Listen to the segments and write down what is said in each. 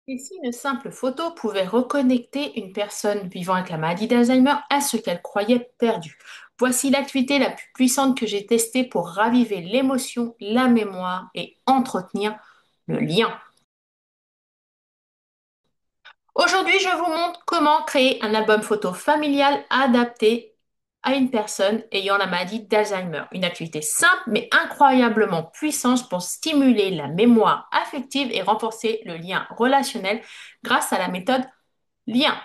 Et si une simple photo pouvait reconnecter une personne vivant avec la maladie d'Alzheimer à ce qu'elle croyait perdu? Voici l'activité la plus puissante que j'ai testée pour raviver l'émotion, la mémoire et entretenir le lien. Aujourd'hui, je vous montre comment créer un album photo familial adapté à une personne ayant la maladie d'Alzheimer. Une activité simple mais incroyablement puissante pour stimuler la mémoire affective et renforcer le lien relationnel grâce à la méthode lien.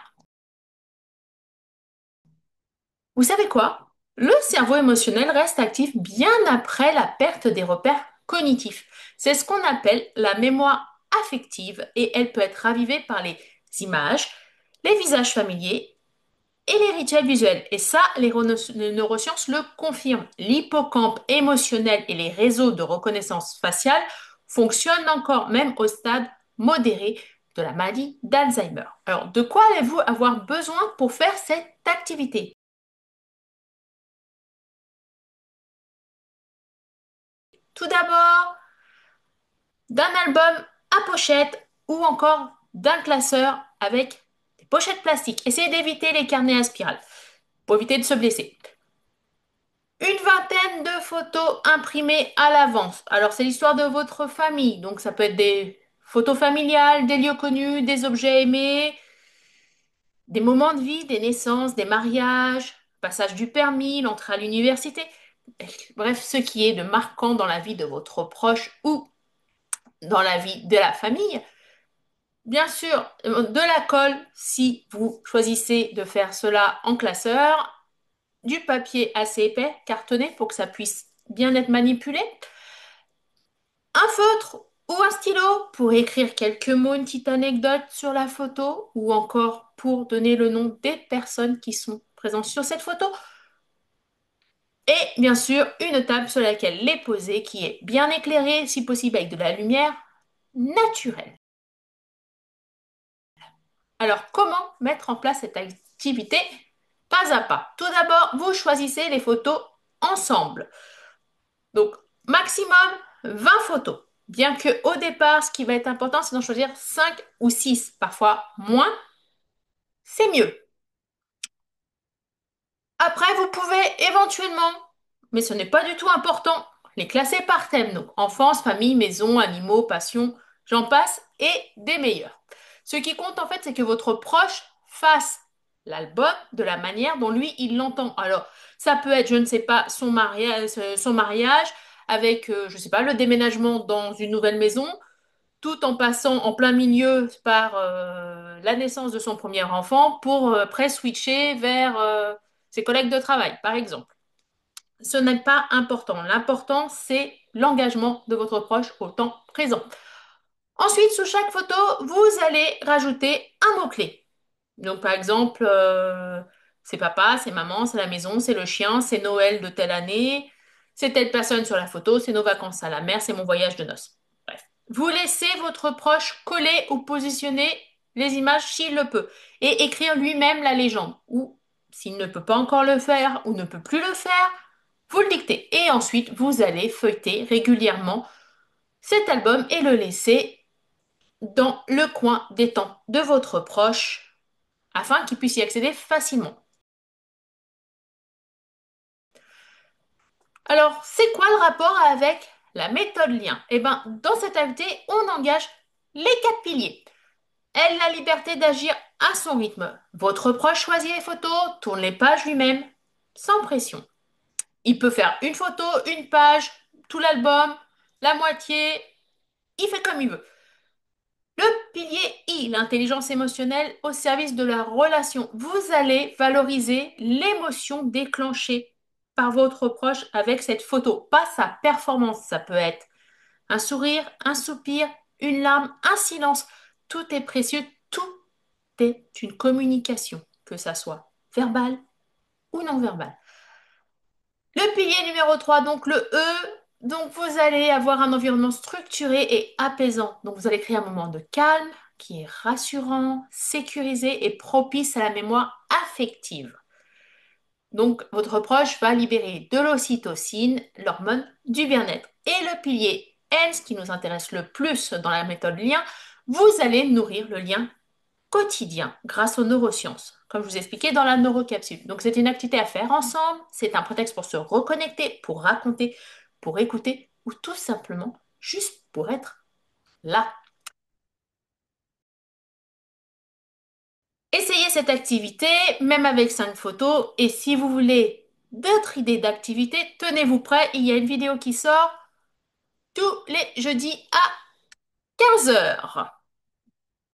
Vous savez quoi? Le cerveau émotionnel reste actif bien après la perte des repères cognitifs. C'est ce qu'on appelle la mémoire affective et elle peut être ravivée par les images, les visages familiers et les rituels visuels. Et ça, les neurosciences le confirment. L'hippocampe émotionnel et les réseaux de reconnaissance faciale fonctionnent encore même au stade modéré de la maladie d'Alzheimer. Alors, de quoi allez-vous avoir besoin pour faire cette activité? Tout d'abord, d'un album à pochette ou encore d'un classeur avec des pochettes plastiques. Essayez d'éviter les carnets à spirale pour éviter de se blesser. Une vingtaine de photos imprimées à l'avance. Alors, c'est l'histoire de votre famille. Donc, ça peut être des photos familiales, des lieux connus, des objets aimés, des moments de vie, des naissances, des mariages, passage du permis, l'entrée à l'université. Bref, ce qui est de marquant dans la vie de votre proche ou dans la vie de la famille. Bien sûr, de la colle si vous choisissez de faire cela en classeur, du papier assez épais, cartonné pour que ça puisse bien être manipulé, un feutre ou un stylo pour écrire quelques mots, une petite anecdote sur la photo ou encore pour donner le nom des personnes qui sont présentes sur cette photo. Et bien sûr, une table sur laquelle les poser qui est bien éclairée, si possible avec de la lumière naturelle. Alors, comment mettre en place cette activité pas à pas? Tout d'abord, vous choisissez les photos ensemble. Donc, maximum 20 photos. Bien que au départ, ce qui va être important, c'est d'en choisir 5 ou 6. Parfois moins, c'est mieux. Après, vous pouvez éventuellement, mais ce n'est pas du tout important, les classer par thème. Donc, enfance, famille, maison, animaux, passion, j'en passe, et des meilleurs. Ce qui compte en fait, c'est que votre proche fasse l'album de la manière dont lui, il l'entend. Alors, ça peut être, je ne sais pas, son mariage avec, je ne sais pas, le déménagement dans une nouvelle maison, tout en passant en plein milieu par la naissance de son premier enfant pour après switcher vers ses collègues de travail, par exemple. Ce n'est pas important. L'important, c'est l'engagement de votre proche au temps présent. Ensuite, sous chaque photo, vous allez rajouter un mot-clé. Donc, par exemple, c'est papa, c'est maman, c'est la maison, c'est le chien, c'est Noël de telle année, c'est telle personne sur la photo, c'est nos vacances à la mer, c'est mon voyage de noces. Bref. Vous laissez votre proche coller ou positionner les images s'il le peut et écrire lui-même la légende. Ou s'il ne peut pas encore le faire ou ne peut plus le faire, vous le dictez. Et ensuite, vous allez feuilleter régulièrement cet album et le laisser dans le coin des temps de votre proche afin qu'il puisse y accéder facilement. Alors, c'est quoi le rapport avec la méthode lien? Eh bien, dans cette activité, on engage les quatre piliers. Elle a la liberté d'agir à son rythme. Votre proche choisit les photos, tourne les pages lui-même, sans pression. Il peut faire une photo, une page, tout l'album, la moitié, il fait comme il veut. Le pilier I, l'intelligence émotionnelle au service de la relation. Vous allez valoriser l'émotion déclenchée par votre proche avec cette photo, pas sa performance. Ça peut être un sourire, un soupir, une larme, un silence. Tout est précieux, tout est une communication, que ça soit verbale ou non verbale. Le pilier numéro 3, donc le E, donc vous allez avoir un environnement structuré et apaisant. Donc vous allez créer un moment de calme qui est rassurant, sécurisé et propice à la mémoire affective. Donc votre proche va libérer de l'ocytocine, l'hormone du bien-être. Et le pilier N, ce qui nous intéresse le plus dans la méthode lien, vous allez nourrir le lien quotidien grâce aux neurosciences, comme je vous expliquais dans la neurocapsule. Donc c'est une activité à faire ensemble, c'est un prétexte pour se reconnecter, pour raconter, pour écouter ou tout simplement juste pour être là. Essayez cette activité, même avec 5 photos, et si vous voulez d'autres idées d'activités, tenez-vous prêts, il y a une vidéo qui sort tous les jeudis à 15 heures.